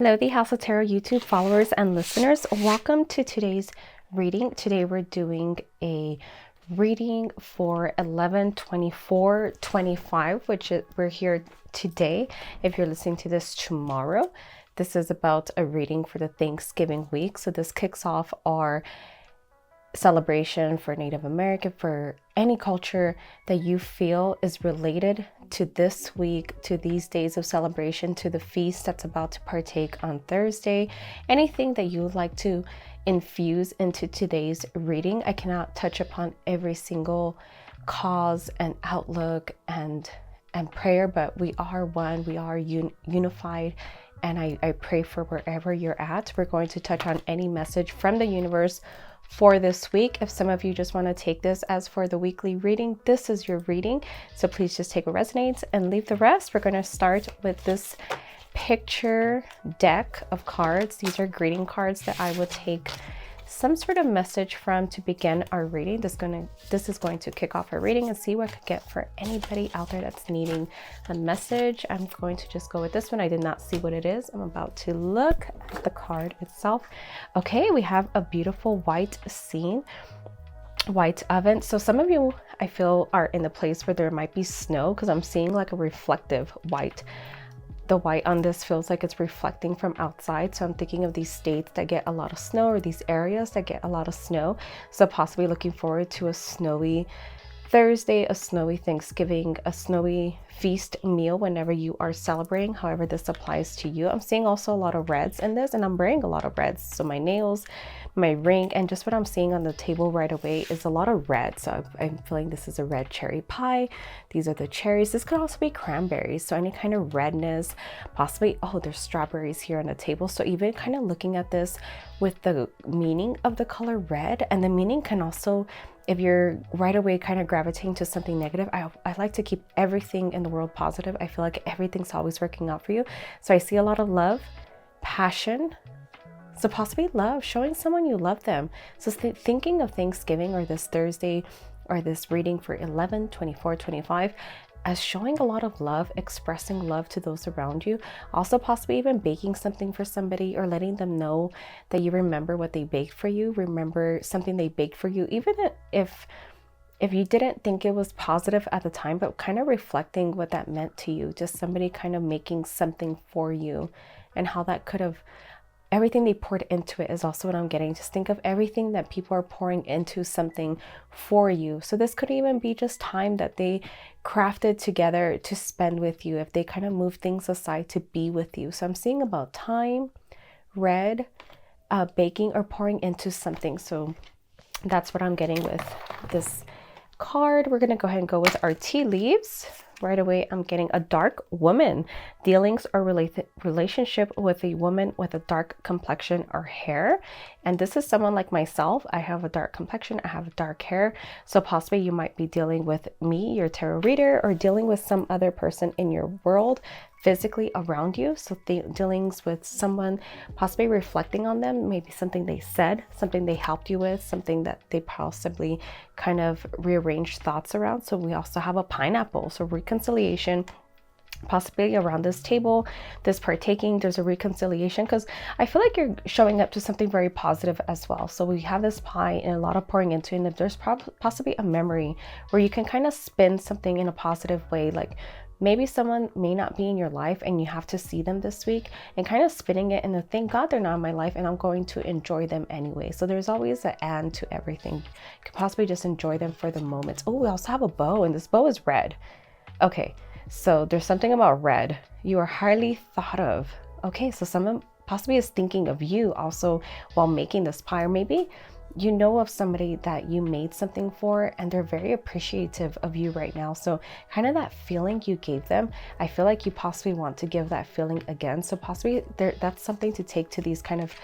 Hello, the House of Tarot YouTube followers and listeners. Welcome to today's reading. Today we're doing a reading for 11/24/25, we're here today. If you're listening to this tomorrow, this is about a reading for the Thanksgiving week. So this kicks off our celebration for Native American, for any culture that you feel is related to this week, to these days of celebration, to the feast that's about to partake on Thursday. Anything that you would like to infuse into today's reading. I cannot touch upon every single cause and outlook and prayer, but we are one, we are unified. And I pray for wherever you're at. We're going to touch on any message from the universe for this week. If some of you just want to take this as for the weekly reading, this is your reading. So please just take what resonates and leave the rest. We're going to start with this picture deck of cards. These are greeting cards that I will take some sort of message from to begin our reading. This is going to kick off our reading and see what I could get for anybody out there that's needing a message. I'm going to just go with this one. I did not see what it is. I'm about to look at the card itself. Okay, we have a beautiful white scene, white oven. So some of you, I feel, are in the place where there might be snow, because I'm seeing like a reflective white. The white on this feels like it's reflecting from outside. So I'm thinking of these states that get a lot of snow, or these areas that get a lot of snow. So possibly looking forward to a snowy Thursday, a snowy Thanksgiving, a snowy feast meal whenever you are celebrating, however this applies to you. I'm seeing also a lot of reds in this, and I'm wearing a lot of reds. So my nails, my ring, and just what I'm seeing on the table right away is a lot of red. So I'm feeling this is a red cherry pie. These are the cherries. This could also be cranberries. So any kind of redness, possibly, oh, there's strawberries here on the table. So even kind of looking at this with the meaning of the color red, and the meaning can also, if you're right away kind of gravitating to something negative, I like to keep everything in the world positive. I feel like everything's always working out for you. So I see a lot of love, passion. So possibly love, showing someone you love them. So thinking of Thanksgiving or this Thursday or this reading for 11/24/25 as showing a lot of love, expressing love to those around you. Also possibly even baking something for somebody, or letting them know that you remember what they baked for you, remember something they baked for you, even if you didn't think it was positive at the time, but kind of reflecting what that meant to you. Just somebody kind of making something for you, and how that could have, everything they poured into it is also what I'm getting. Just think of everything that people are pouring into something for you. So this could even be just time that they crafted together to spend with you, if they kind of move things aside to be with you. So I'm seeing about time, red, baking, or pouring into something. So that's what I'm getting with this card. We're going to go ahead and go with our tea leaves. Right away, I'm getting a dark woman. Dealings or relationship with a woman with a dark complexion or hair. And this is someone like myself. I have a dark complexion. I have dark hair. So possibly you might be dealing with me, your tarot reader, or dealing with some other person in your world physically around you. So dealings with someone, possibly reflecting on them, maybe something they said, something they helped you with, something that they possibly kind of rearranged thoughts around. So we also have a pineapple. So reconciliation, possibly around this table, this partaking, there's a reconciliation, because I feel like you're showing up to something very positive as well. So we have this pie and a lot of pouring into it, and if there's possibly a memory where you can kind of spin something in a positive way, like maybe someone may not be in your life and you have to see them this week, and kind of spinning it and thank God they're not in my life and I'm going to enjoy them anyway. So there's always an and to everything. You could possibly just enjoy them for the moment. Oh, we also have a bow, and this bow is red. Okay, so there's something about red. You are highly thought of. Okay, so someone possibly is thinking of you also while making this pie, or maybe you know of somebody that you made something for and they're very appreciative of you right now. So kind of that feeling you gave them, I feel like you possibly want to give that feeling again. So possibly that's something to take to these kind of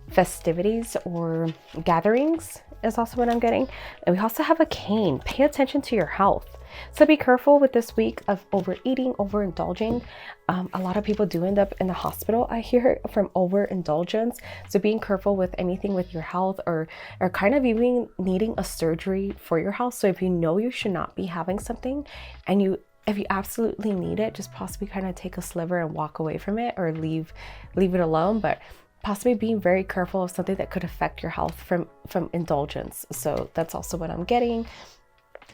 festivities or gatherings is also what I'm getting. And we also have a cane. Pay attention to your health. So be careful with this week of overeating, overindulging. A lot of people do end up in the hospital, I hear, from overindulgence. So being careful with anything with your health, or kind of even needing a surgery for your health. So if you know you should not be having something and you if you absolutely need it, just possibly kind of take a sliver and walk away from it, or leave it alone. But possibly being very careful of something that could affect your health from indulgence. So that's also what I'm getting.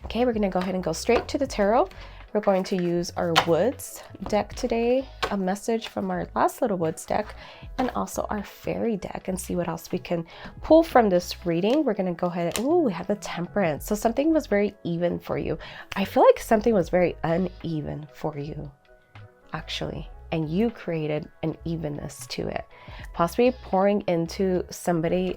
Okay, we're going to go ahead and go straight to the tarot. We're going to use our Woods deck today, a message from our last little Woods deck, and also our Fairy deck, and see what else we can pull from this reading. We're going to go ahead and, we have the Temperance. So something was very even for you. I feel like something was very uneven for you, actually, and you created an evenness to it. Possibly pouring into somebody,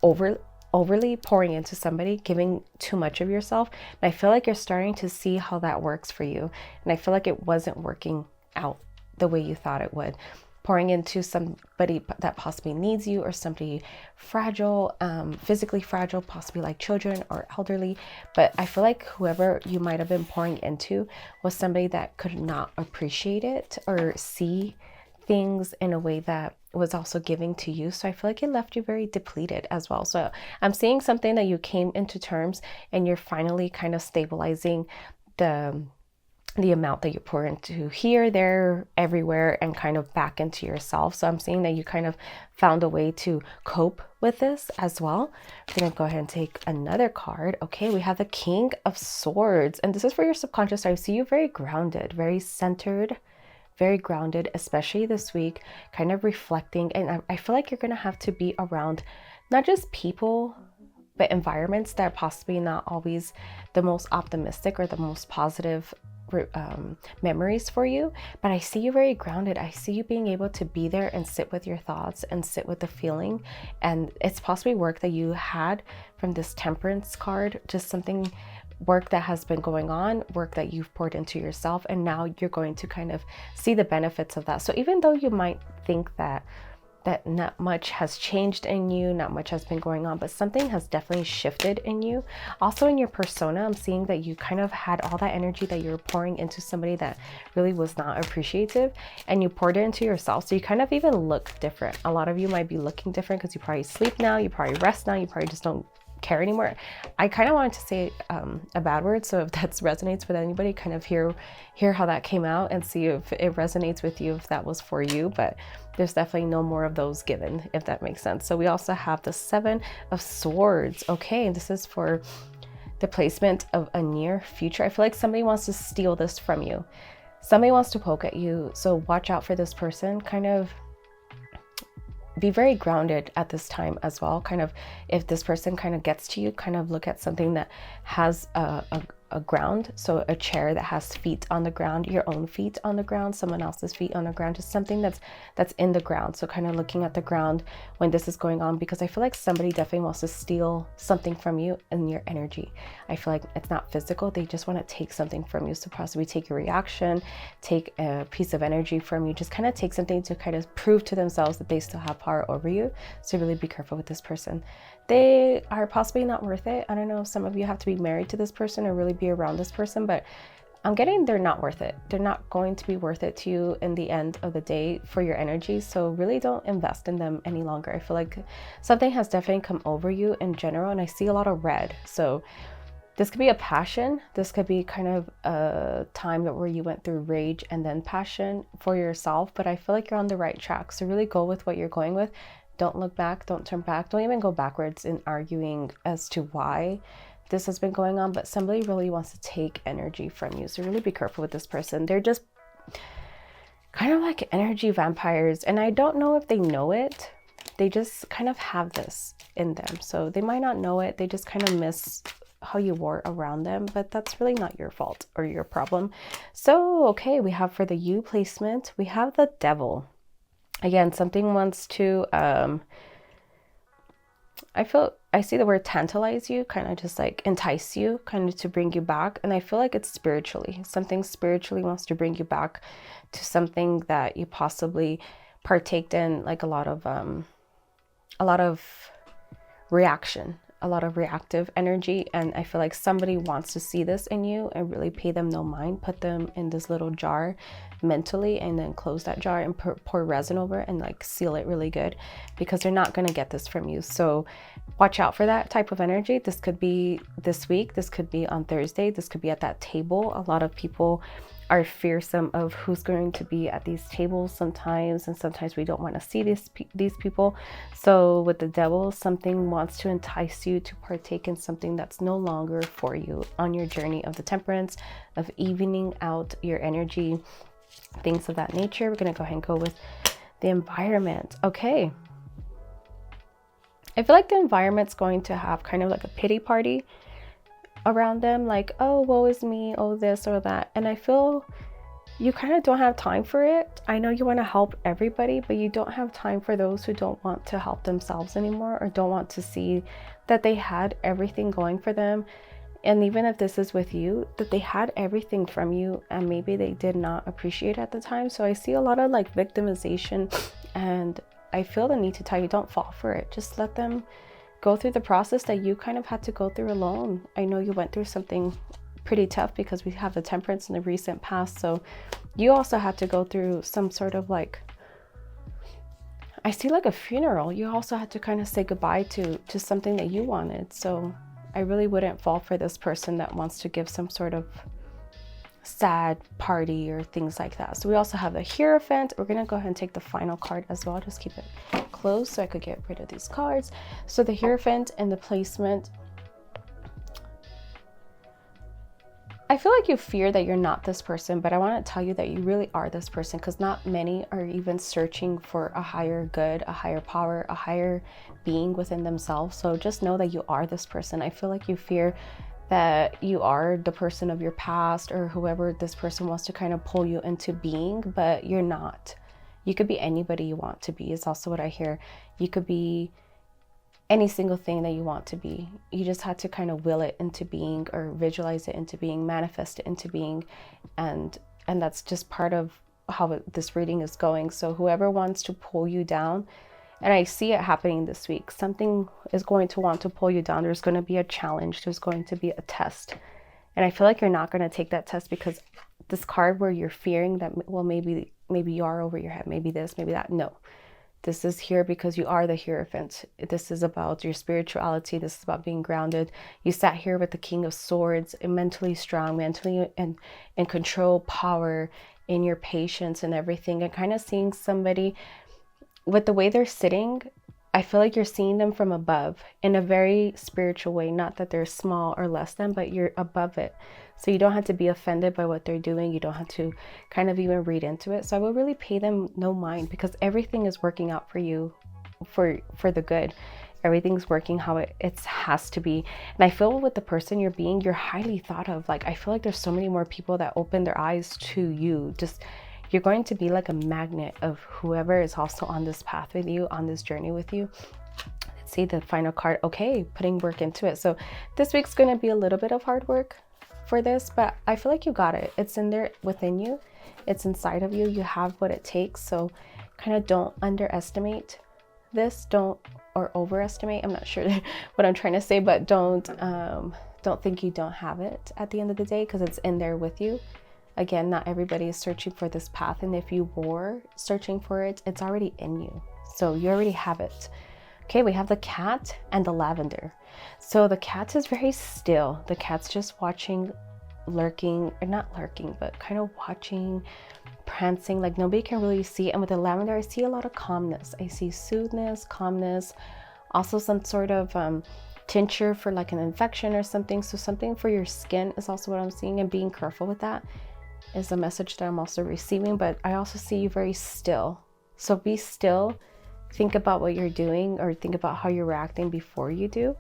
overly pouring into somebody, giving too much of yourself. And I feel like you're starting to see how that works for you. And I feel like it wasn't working out the way you thought it would. Pouring into somebody that possibly needs you, or somebody fragile, physically fragile, possibly like children or elderly. But I feel like whoever you might have been pouring into was somebody that could not appreciate it or see things in a way that was also giving to you. So I feel like it left you very depleted as well. So I'm seeing something that you came into terms, and you're finally kind of stabilizing the amount that you pour into here, there, everywhere, and kind of back into yourself. So I'm seeing that you kind of found a way to cope with this as well. We're going to go ahead and take another card. Okay, we have the King of Swords, and this is for your subconscious. I see you very grounded, very centered, very grounded, especially this week, kind of reflecting. And I feel like you're going to have to be around not just people, but environments that are possibly not always the most optimistic or the most positive memories for you. But I see you very grounded. I see you being able to be there and sit with your thoughts and sit with the feeling. And it's possibly work that you had from this Temperance card, just something, work that has been going on, work that you've poured into yourself, and now you're going to kind of see the benefits of that. So even though you might think that not much has changed in you, not much has been going on, but something has definitely shifted in you. Also in your persona, I'm seeing that you kind of had all that energy that you were pouring into somebody that really was not appreciative, and you poured it into yourself. So you kind of even look different. A lot of you might be looking different because you probably sleep now, you probably rest now, you probably just don't care anymore. I kind of wanted to say a bad word, so if that resonates with anybody, kind of hear how that came out and see if it resonates with you, if that was for you. But there's definitely no more of those given, if that makes sense. So we also have the Seven of Swords. Okay, and this is for the placement of a near future. I feel like somebody wants to steal this from you. Somebody wants to poke at you, so watch out for this person. Kind of be very grounded at this time as well. Kind of, if this person kind of gets to you, kind of look at something that has a ground. So a chair that has feet on the ground, your own feet on the ground, someone else's feet on the ground, just something that's in the ground. So kind of looking at the ground when this is going on, because I feel like somebody definitely wants to steal something from you and your energy. I feel like it's not physical. They just want to take something from you. So possibly take your reaction, take a piece of energy from you, just kind of take something to kind of prove to themselves that they still have power over you. So really be careful with this person. They are possibly not worth it. I don't know if some of you have to be married to this person or really be around this person, but I'm getting they're not worth it. They're not going to be worth it to you in the end of the day for your energy. So really don't invest in them any longer. I feel like something has definitely come over you in general, and I see a lot of red. So this could be a passion. This could be kind of a time where you went through rage and then passion for yourself, but I feel like you're on the right track. So really go with what you're going with. Don't look back, don't turn back, don't even go backwards in arguing as to why this has been going on, but somebody really wants to take energy from you. So really be careful with this person. They're just kind of like energy vampires, and I don't know if they know it. They just kind of have this in them. So they might not know it. They just kind of miss how you were around them, but that's really not your fault or your problem. So, okay, we have for the U placement, we have the Devil. Again, something wants to, I see the word tantalize you, kind of just like entice you, kind of to bring you back. And I feel like it's spiritually. Something spiritually wants to bring you back to something that you possibly partaked in, like a lot of reaction a lot of reactive energy, and I feel like somebody wants to see this in you and really pay them no mind. Put them in this little jar mentally, and then close that jar and pour resin over it and like seal it really good, because they're not going to get this from you. So watch out for that type of energy. This could be this week, this could be on Thursday, this could be at that table. A lot of people are fearsome of who's going to be at these tables sometimes, and sometimes we don't want to see these people. So with the devil, something wants to entice you to partake in something that's no longer for you on your journey of the temperance, of evening out your energy, things of that nature. We're going to go ahead and go with the environment. Okay, I feel like the environment's going to have kind of like a pity party around them, like, oh, woe is me, oh this or that. And I feel you kind of don't have time for it. I know you want to help everybody, but you don't have time for those who don't want to help themselves anymore, or don't want to see that they had everything going for them. And even if this is with you, that they had everything from you and maybe they did not appreciate it at the time. So I see a lot of like victimization, and I feel the need to tell you, don't fall for it. Just let them go through the process that you kind of had to go through alone. I know you went through something pretty tough, because we have the temperance in the recent past. So you also had to go through some sort of like, I see like a funeral. You also had to kind of say goodbye to something that you wanted. So I really wouldn't fall for this person that wants to give some sort of sad party or things like that. So we also have the Hierophant. We're going to go ahead and take the final card as well. Just keep it closed so I could get rid of these cards. So the Hierophant and the placement, I feel like you fear that you're not this person, but I want to tell you that you really are this person, because not many are even searching for a higher good, a higher power, a higher being within themselves. So just know that you are this person. I feel like you fear that you are the person of your past, or whoever this person wants to kind of pull you into being, but you're not. You could be anybody you want to be, is also what I hear. You could be any single thing that you want to be. You just had to kind of will it into being, or visualize it into being, manifest it into being. And that's just part of how this reading is going. So whoever wants to pull you down, and I see it happening this week, something is going to want to pull you down. There's going to be a challenge. There's going to be a test. And I feel like you're not going to take that test, because this card where you're fearing that, well, maybe you are over your head, maybe this, maybe that. No, this is here because you are the Hierophant. This is about your spirituality. This is about being grounded. You sat here with the King of Swords, mentally strong, mentally in control, power, in your patience and everything. And kind of seeing somebody with the way they're sitting, I feel like you're seeing them from above in a very spiritual way. Not that they're small or less than, but you're above it. So you don't have to be offended by what they're doing. You don't have to kind of even read into it. So I will really pay them no mind, because everything is working out for you for the good. Everything's working how it has to be. And I feel with the person you're being, you're highly thought of. Like, I feel like there's so many more people that open their eyes to you. Just, you're going to be like a magnet of whoever is also on this path with you, on this journey with you. Let's see the final card. Okay, putting work into it. So this week's going to be a little bit of hard work for this, but I feel like you got it. It's in there within you. It's inside of you. You have what it takes. So kind of don't underestimate this. Don't, or overestimate. I'm not sure what I'm trying to say, but don't think you don't have it at the end of the day, because it's in there with you. Again, not everybody is searching for this path, and if you were searching for it, it's already in you. So you already have it. Okay, we have the cat and the lavender. So the cat is very still. The cat's just watching, lurking, or not lurking, but kind of watching, prancing, like nobody can really see. And with the lavender, I see a lot of calmness. I see soothness, calmness, also some sort of tincture for like an infection or something. So something for your skin is also what I'm seeing, and being careful with that is a message that I'm also receiving. But I also see you very still. So be still. Think about what you're doing, or think about how you're reacting before you do.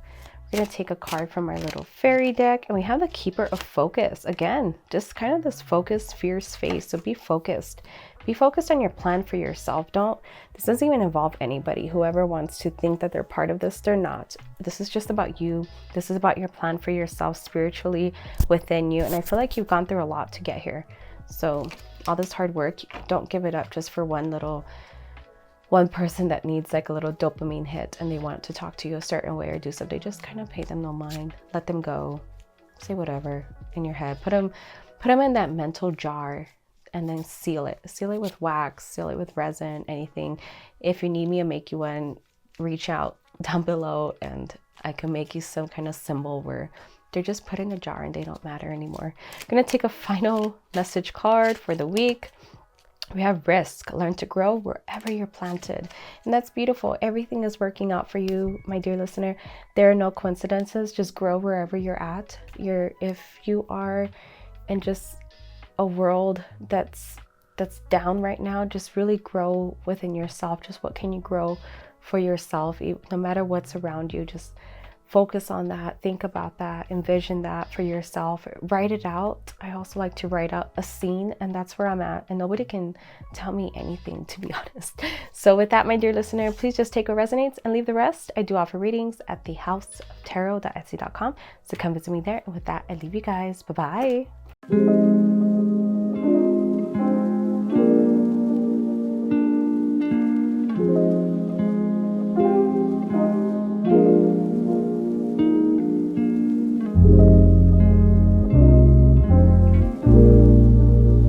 We're going to take a card from our little fairy deck, and we have the Keeper of Focus. Again, just kind of this focused, fierce face. So be focused. Be focused on your plan for yourself. This doesn't even involve anybody. Whoever wants to think that they're part of this, they're not. This is just about you. This is about your plan for yourself spiritually within you. And I feel like you've gone through a lot to get here. So all this hard work, don't give it up just for one little one person that needs like a little dopamine hit and they want to talk to you a certain way or do something, just kind of pay them no mind, let them go, say whatever in your head, put them in that mental jar, and then seal it with wax, seal it with resin, anything. If you need me to make you one, reach out down below and I can make you some kind of symbol where they're just put in a jar and they don't matter anymore. I'm gonna take a final message card for the week. We have risk. Learn to grow wherever you're planted. And that's beautiful. Everything is working out for you, my dear listener. There are no coincidences. Just grow wherever you're at. If you are in just a world that's down right now, just really grow within yourself. Just what can you grow for yourself? No matter what's around you, just focus on that, think about that, envision that for yourself, write it out. I also like to write out a scene, and that's where I'm at, and nobody can tell me anything, to be honest. So with that, my dear listener, please just take what resonates and leave the rest. I do offer readings at thehouseoftarot.etsy.com, so come visit me there. And with that, I leave you guys. Bye-bye.